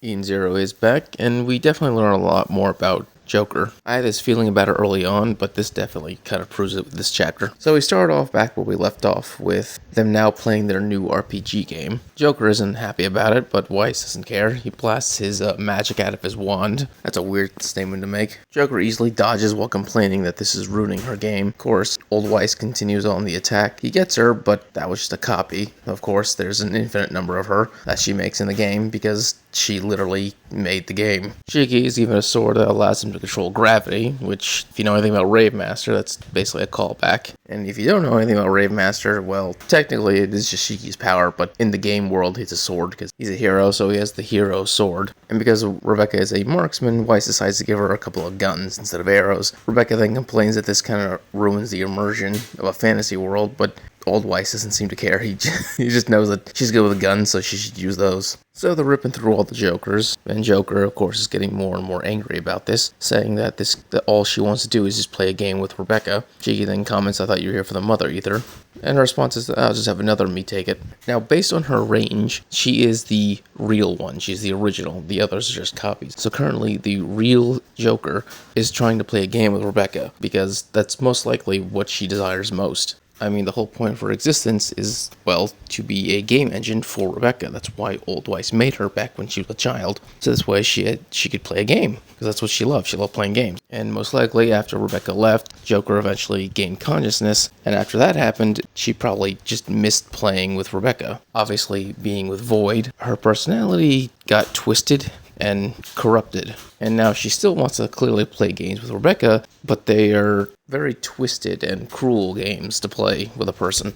Eden Zero is back, and we definitely learn a lot more about Joker. I had this feeling about it early on, but this definitely kind of proves it with this chapter. So we start off back where we left off, with them now playing their new RPG game. Joker isn't happy about it, but Weiss doesn't care. He blasts his magic out of his wand. That's a weird statement to make. Joker easily dodges while complaining that this is ruining her game. Of course, old Weiss continues on the attack. He gets her, but that was just a copy. Of course, there's an infinite number of her that she makes in the game, because she literally made the game. Shiki is given a sword that allows him to control gravity, which, if you know anything about Rave Master, that's basically a callback. And if you don't know anything about Rave Master, well, technically it is just Shiki's power, but in the game world, it's a sword because he's a hero, so he has the hero sword. And because Rebecca is a marksman, Weiss decides to give her a couple of guns instead of arrows. Rebecca then complains that this kind of ruins the immersion of a fantasy world, but old Weiss doesn't seem to care. He just knows that she's good with guns, so she should use those. So they're ripping through all the Jokers, and Joker, of course, is getting more and more angry about this, saying that all she wants to do is just play a game with Rebecca. Shiki then comments, "I thought you were here for the Mother Ether." And her response is, "I'll just have another me take it." Now, based on her range, she is the real one. She's the original. The others are just copies. So currently, the real Joker is trying to play a game with Rebecca, because that's most likely what she desires most. I mean, the whole point of her existence is, well, to be a game engine for Rebecca. That's why old Weiss made her back when she was a child. So this way she could play a game, because that's what she loved. She loved playing games. And most likely, after Rebecca left, Joker eventually gained consciousness. And after that happened, she probably just missed playing with Rebecca. Obviously, being with Void, her personality got twisted and corrupted. And now she still wants to clearly play games with Rebecca, but they are very twisted and cruel games to play with a person.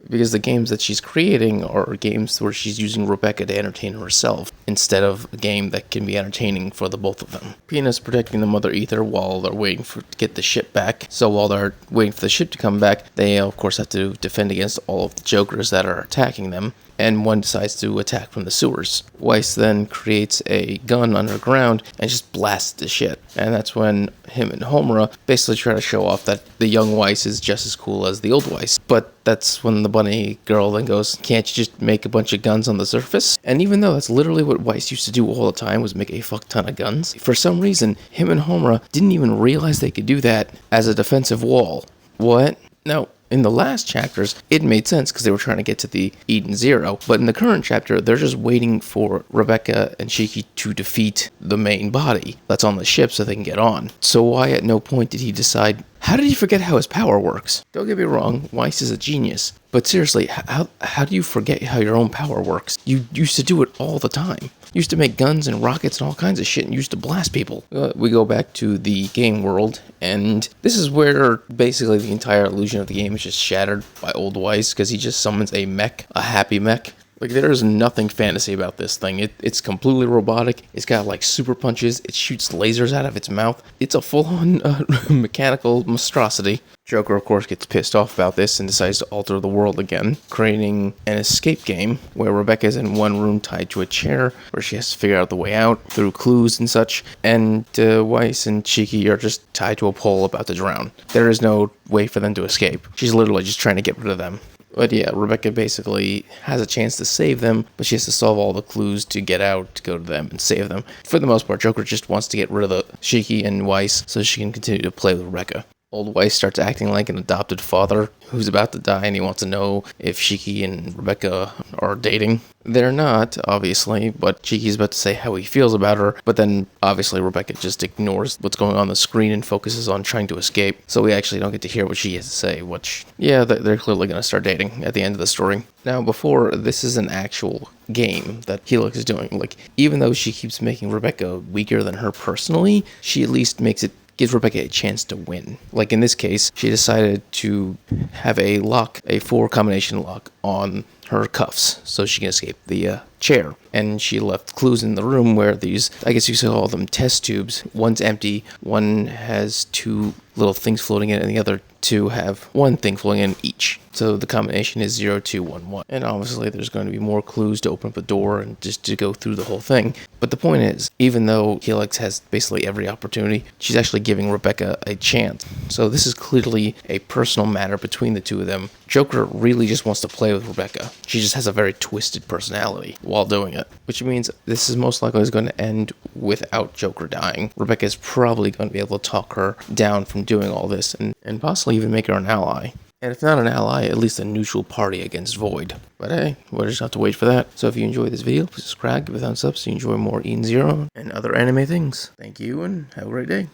Because the games that she's creating are games where she's using Rebecca to entertain herself, instead of a game that can be entertaining for the both of them. Peanut's protecting the Mother Ether while they're waiting to get the ship back. So while they're waiting for the ship to come back, they of course have to defend against all of the Jokers that are attacking them. And one decides to attack from the sewers. Weiss then creates a gun underground and just blasts the shit. And that's when him and Homura basically try to show off that the young Weiss is just as cool as the old Weiss. But that's when the bunny girl then goes, "Can't you just make a bunch of guns on the surface?" And even though that's literally what Weiss used to do all the time, was make a fuck ton of guns, for some reason, him and Homura didn't even realize they could do that as a defensive wall. What? No. In the last chapters, it made sense because they were trying to get to the Eden Zero. But in the current chapter, they're just waiting for Rebecca and Shiki to defeat the main body that's on the ship so they can get on. So why at no point did he decide... How did he forget how his power works? Don't get me wrong, Weiss is a genius. But seriously, how do you forget how your own power works? You used to do it all the time. You used to make guns and rockets and all kinds of shit and used to blast people. We go back to the game world, and this is where basically the entire illusion of the game is just shattered by old Weiss, because he just summons a mech, a happy mech. Like, there is nothing fantasy about this thing. It's completely robotic. It's got, like, super punches. It shoots lasers out of its mouth. It's a full-on mechanical monstrosity. Joker, of course, gets pissed off about this and decides to alter the world again, creating an escape game where Rebecca is in one room tied to a chair where she has to figure out the way out through clues and such, and Weiss and Shiki are just tied to a pole about to drown. There is no way for them to escape. She's literally just trying to get rid of them. But yeah, Rebecca basically has a chance to save them, but she has to solve all the clues to get out, to go to them and save them. For the most part, Joker just wants to get rid of the Shiki and Weiss so she can continue to play with Rebecca. Old Weiss starts acting like an adopted father who's about to die, and he wants to know if Shiki and Rebecca are dating. They're not, obviously, but Shiki's about to say how he feels about her, but then obviously Rebecca just ignores what's going on the screen and focuses on trying to escape, so we actually don't get to hear what she has to say, which, yeah, they're clearly going to start dating at the end of the story. Now, before, this is an actual game that Helix is doing. Like, even though she keeps making Rebecca weaker than her personally, she at least gives Rebecca a chance to win. Like in this case, she decided to have a 4-combination lock on her cuffs so she can escape the chair. And she left clues in the room where these, I guess you could call them test tubes. One's empty, one has 2 little things floating in it, and the other 2 have 1 thing floating in each. So the combination is 0, 2, 1, 1. And obviously there's going to be more clues to open up the door and just to go through the whole thing. But the point is, even though Helix has basically every opportunity, she's actually giving Rebecca a chance. So this is clearly a personal matter between the two of them. Joker really just wants to play with Rebecca. She just has a very twisted personality. while doing it, which means this is most likely going to end without Joker dying. Rebecca is probably going to be able to talk her down from doing all this and possibly even make her an ally. And if not an ally, at least a neutral party against Void. But hey, we'll just have to wait for that. So if you enjoyed this video, please subscribe, give a thumbs up so you enjoy more Eden Zero and other anime things. Thank you and have a great day.